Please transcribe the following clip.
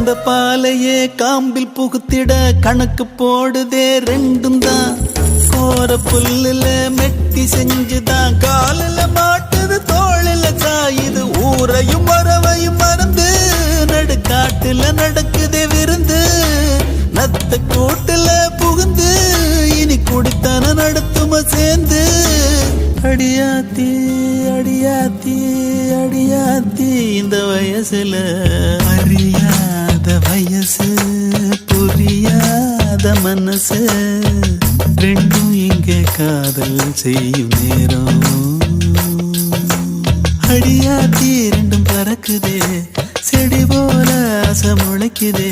கறந்த பாலையே காம்பில் புகுத்திட கணக்கு போடுதே ரெண்டும் தான். கோர புல்லுல மெட்டி செஞ்சுதான் காலில மாட்டுது தோளில சாயுது. ஊரையும் வரவையும் மறந்து நடுக்காட்டுல நடக்குதே விருந்து. நத்த கூட்டுல புகுந்து இனி குடித்தன நடத்தும சேர்ந்து. அடியாத்தி அடியாத்தி அடியாத்தி இந்த வயசுல அறியாத வயசு புரியாத மனசு ரெண்டும் இங்கே காதல் செய்யும் நேரம். அடியாத்தி ரெண்டும் பறக்குதே செடி போல ஆசை முளைக்குதே.